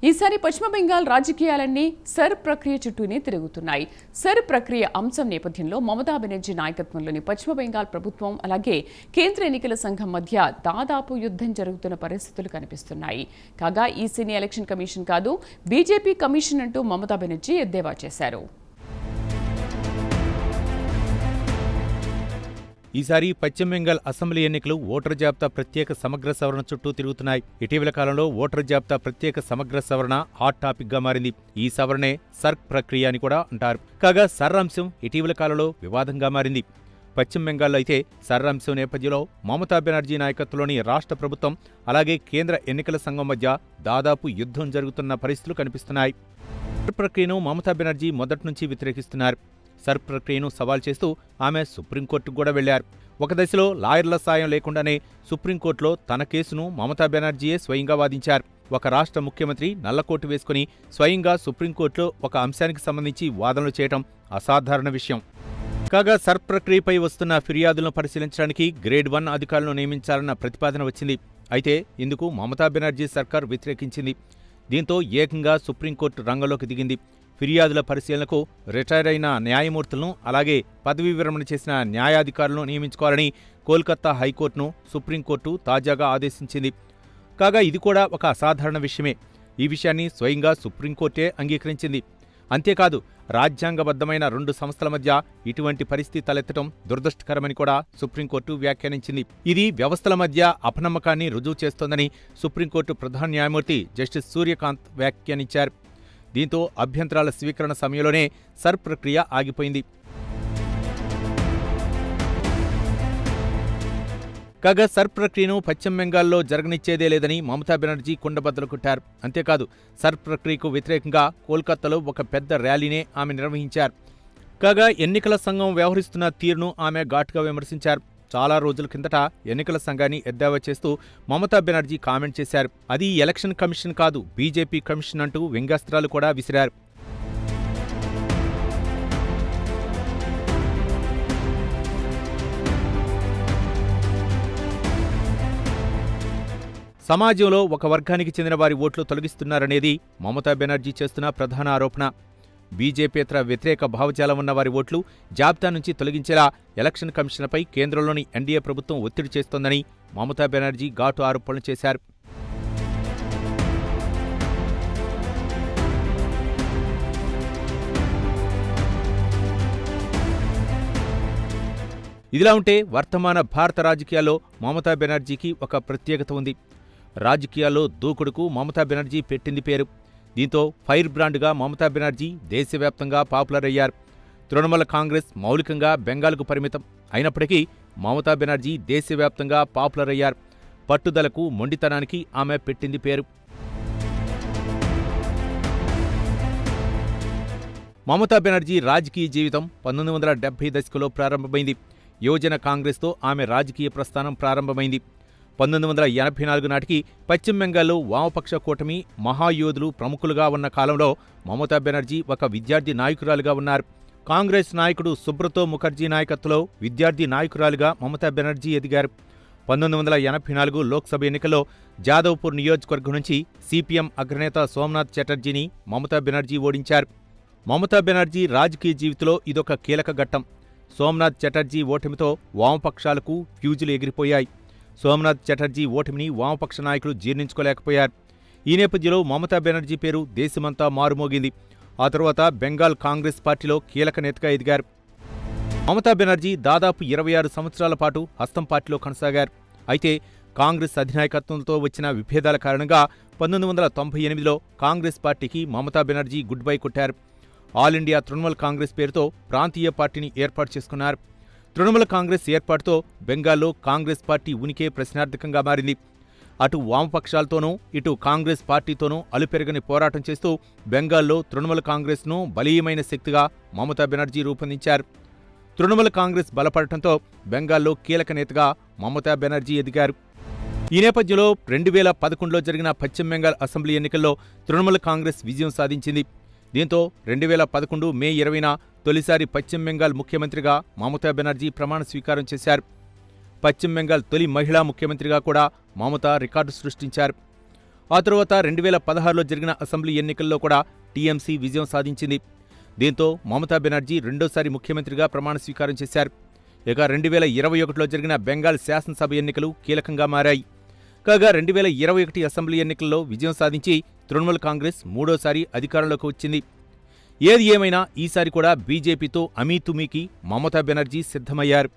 ఈసారి పశ్చిమ బెంగాల్ రాజకీయాలన్నీ సర్ ప్రక్రియ చుట్టూనే తిరుగుతున్నాయి. సర్ ప్రక్రియ అంశం నేపథ్యంలో మమతా బెనర్జీ నాయకత్వంలోని పశ్చిమ బెంగాల్ ప్రభుత్వం అలాగే కేంద్ర ఎన్నికల సంఘం మధ్య దాదాపు యుద్ధం జరుగుతున్న పరిస్థితులు కనిపిస్తున్నాయి. కాగా ఈసీని ఎలక్షన్ కమిషన్ కాదు, బీజేపీ కమిషన్ అంటూ మమతా బెనర్జీ ఎద్దేవా చేశారు. ఈసారి పశ్చిమ బెంగాల్ అసెంబ్లీ ఎన్నికలు ఓటరు జాబితా ప్రత్యేక సమగ్ర సవరణ చుట్టూ తిరుగుతున్నాయి. ఇటీవల కాలంలో ఓటరు జాబితా ప్రత్యేక సమగ్ర సవరణ హాట్ టాపిక్ గా మారింది. ఈ సవరణే సర్క్ ప్రక్రియ అని కూడా అంటారు. కాగా సర్ అంశం ఇటీవల కాలంలో వివాదంగా మారింది. పశ్చిమ బెంగాల్లో అయితే సర్ అంశం నేపథ్యంలో మమతా బెనర్జీ నాయకత్వంలోని రాష్ట్ర ప్రభుత్వం అలాగే కేంద్ర ఎన్నికల సంఘం మధ్య దాదాపు యుద్ధం జరుగుతున్న పరిస్థితులు కనిపిస్తున్నాయి. సర్ ప్రక్రియను మమతా బెనర్జీ మొదటి నుంచి వ్యతిరేకిస్తున్నారు. సర్ ప్రక్రియను సవాల్ చేస్తూ ఆమె సుప్రీంకోర్టుకు కూడా వెళ్లారు. ఒక దశలో లాయర్ల సాయం లేకుండానే సుప్రీంకోర్టులో తన కేసును మమతా బెనర్జీయే స్వయంగా వాదించారు. ఒక రాష్ట్ర ముఖ్యమంత్రి నల్లకోటు వేసుకుని స్వయంగా సుప్రీంకోర్టులో ఒక అంశానికి సంబంధించి వాదనలు చేయడం అసాధారణ విషయం. కాగా సర్ ప్రక్రియపై వస్తున్న ఫిర్యాదులను పరిశీలించడానికి గ్రేడ్ 1 అధికారులను నియమించాలన్న ప్రతిపాదన వచ్చింది. అయితే ఇందుకు మమతా బెనర్జీ సర్కార్ వ్యతిరేకించింది. దీంతో ఏకంగా సుప్రీంకోర్టు రంగంలోకి దిగింది. ఫిర్యాదుల పరిశీలనకు రిటైర్ అయిన న్యాయమూర్తులను అలాగే పదవీ విరమణ చేసిన న్యాయాధికారులను నియమించుకోవాలని కోల్కతా హైకోర్టును సుప్రీంకోర్టు తాజాగా ఆదేశించింది. కాగా ఇది కూడా ఒక అసాధారణ విషయమే. ఈ విషయాన్ని స్వయంగా సుప్రీంకోర్టే అంగీకరించింది. అంతేకాదు రాజ్యాంగబద్ధమైన 2 సంస్థల మధ్య ఇటువంటి పరిస్థితి తలెత్తడం దురదృష్టకరమని కూడా సుప్రీంకోర్టు వ్యాఖ్యానించింది. ఇది వ్యవస్థల మధ్య అపనమ్మకాన్ని రుజువు చేస్తోందని సుప్రీంకోర్టు ప్రధాన న్యాయమూర్తి జస్టిస్ సూర్యకాంత్ వ్యాఖ్యానించారు. దీంతో అభ్యంతరాల స్వీకరణ సమయంలోనే సర్ ప్రక్రియ ఆగిపోయింది. కాగా సర్ ప్రక్రియను పశ్చిమ బెంగాల్లో జరగనిచ్చేదే లేదని మమతా బెనర్జీ కుండబద్దలు కొట్టారు. అంతేకాదు సర్ ప్రక్రియకు వ్యతిరేకంగా కోల్కతాలో ఒక పెద్ద ర్యాలీనే ఆమె నిర్వహించారు. కాగా ఎన్నికల సంఘం వ్యవహరిస్తున్న తీరును ఆమె ఘాటుగా విమర్శించారు. చాలా రోజుల కిందట ఎన్నికల సంఘాన్ని ఎద్దేవా చేస్తూ మమతా బెనర్జీ కామెంట్ చేశారు. అది ఎలక్షన్ కమిషన్ కాదు, బీజేపీ కమిషన్ అంటూ వ్యంగ్యాస్త్రాలు కూడా విసిరారు. సమాజంలో ఒక వర్గానికి చెందిన వారి ఓట్లు తొలగిస్తున్నారనేది మమతా బెనర్జీ చేస్తున్న ప్రధాన ఆరోపణ. బీజేపీయేతర వ్యతిరేక భావజాలం ఉన్న వారి ఓట్లు జాబితా నుంచి తొలగించేలా ఎలక్షన్ కమిషన్పై కేంద్రంలోని ఎన్డీఏ ప్రభుత్వం ఒత్తిడి చేస్తోందని మమతా బెనర్జీ ఘాటు ఆరోపణలు చేశారు. ఇదిలా ఉంటే వర్తమాన భారత రాజకీయాల్లో మమతా బెనర్జీకి ఒక ప్రత్యేకత ఉంది. రాజకీయాల్లో దూకుడుకు మమతా బెనర్జీ పెట్టింది పేరు. దీంతో ఫైర్ బ్రాండ్గా మమతా బెనర్జీ దేశవ్యాప్తంగా పాపులర్ అయ్యారు. తృణమూల కాంగ్రెస్ మౌలికంగా బెంగాల్కు పరిమితం అయినప్పటికీ మమతా బెనర్జీ దేశవ్యాప్తంగా పాపులర్ అయ్యారు. పట్టుదలకు, మొండితనానికి ఆమె పెట్టింది పేరు. మమతా బెనర్జీ రాజకీయ జీవితం 1970 దశకంలో ప్రారంభమైంది. యువజన కాంగ్రెస్తో ఆమె రాజకీయ ప్రస్థానం ప్రారంభమైంది. 1984 నాటికి పశ్చిమ బెంగాల్లో వామపక్ష కూటమి మహాయోధులు ప్రముఖులుగా ఉన్న కాలంలో మమతా బెనర్జీ ఒక విద్యార్థి నాయకురాలుగా ఉన్నారు. కాంగ్రెస్ నాయకుడు సుబ్రతో ముఖర్జీ నాయకత్వంలో విద్యార్థి నాయకురాలుగా మమతా బెనర్జీ ఎదిగారు. 1984 లోక్సభ ఎన్నికల్లో జాదవ్పూర్ నియోజకవర్గం నుంచి సిపిఎం అగ్రనేత సోమనాథ్ చటర్జీని మమతా బెనర్జీ ఓడించారు. మమతా బెనర్జీ రాజకీయ జీవితంలో ఇదొక కీలక ఘట్టం. సోమనాథ్ చటర్జీ ఓటమితో వామపక్షాలకు ఫ్యూజులు ఎగిరిపోయాయి. సోమనాథ్ చటర్జీ ఓటమిని వామపక్ష నాయకులు జీర్ణించుకోలేకపోయారు. ఈ నేపథ్యంలో మమతా బెనర్జీ పేరు దేశమంతా మారుమోగింది. ఆ తరువాత బెంగాల్ కాంగ్రెస్ పార్టీలో కీలక నేతగా ఎదిగారు. మమతా బెనర్జీ దాదాపు 26 సంవత్సరాల పాటు హస్తం పార్టీలో కొనసాగారు. అయితే కాంగ్రెస్ అధినాయకత్వంతో వచ్చిన విభేదాల కారణంగా 1998లో కాంగ్రెస్ పార్టీకి మమతా బెనర్జీ గుడ్ బై కొట్టారు. ఆల్ ఇండియా తృణమూల్ కాంగ్రెస్ పేరుతో ప్రాంతీయ పార్టీని ఏర్పాటు చేసుకున్నారు. తృణమూల కాంగ్రెస్ ఏర్పాటుతో బెంగాల్లో కాంగ్రెస్ పార్టీ ఉనికి ప్రశ్నార్థకంగా మారింది. అటు వామపక్షాలతోనూ ఇటు కాంగ్రెస్ పార్టీతోనూ అలుపెరగని పోరాటం చేస్తూ బెంగాల్లో తృణమూల కాంగ్రెస్ను బలీయమైన శక్తిగా మమతా బెనర్జీ రూపొందించారు. తృణమూల కాంగ్రెస్ బలపడటంతో బెంగాల్లో కీలక నేతగా మమతా బెనర్జీ ఎదిగారు. ఈ నేపథ్యంలో 2011లో జరిగిన పశ్చిమ బెంగాల్ అసెంబ్లీ ఎన్నికల్లో తృణమూల కాంగ్రెస్ విజయం సాధించింది. దీంతో 2011 మే 20న తొలిసారి పశ్చిమ బెంగాల్ ముఖ్యమంత్రిగా మమతా బెనర్జీ ప్రమాణ స్వీకారం చేశారు. పశ్చిమ బెంగాల్ తొలి మహిళా ముఖ్యమంత్రిగా కూడా మమతా రికార్డు సృష్టించారు. ఆ తరువాత 2016లో జరిగిన అసెంబ్లీ ఎన్నికల్లో కూడా టీఎంసీ విజయం సాధించింది. దీంతో మమతా బెనర్జీ రెండోసారి ముఖ్యమంత్రిగా ప్రమాణ స్వీకారం చేశారు. ఇక 2021లో జరిగిన బెంగాల్ శాసనసభ ఎన్నికలు కీలకంగా మారాయి. కాగా 2021 అసెంబ్లీ ఎన్నికల్లో విజయం సాధించి తృణమూల్ కాంగ్రెస్ మూడోసారి అధికారంలోకి వచ్చింది. ఏది ఏమైనా ఈసారి కూడా బీజేపీతో అమీతుమీకి మమతా బెనర్జీ సిద్ధమయ్యారు.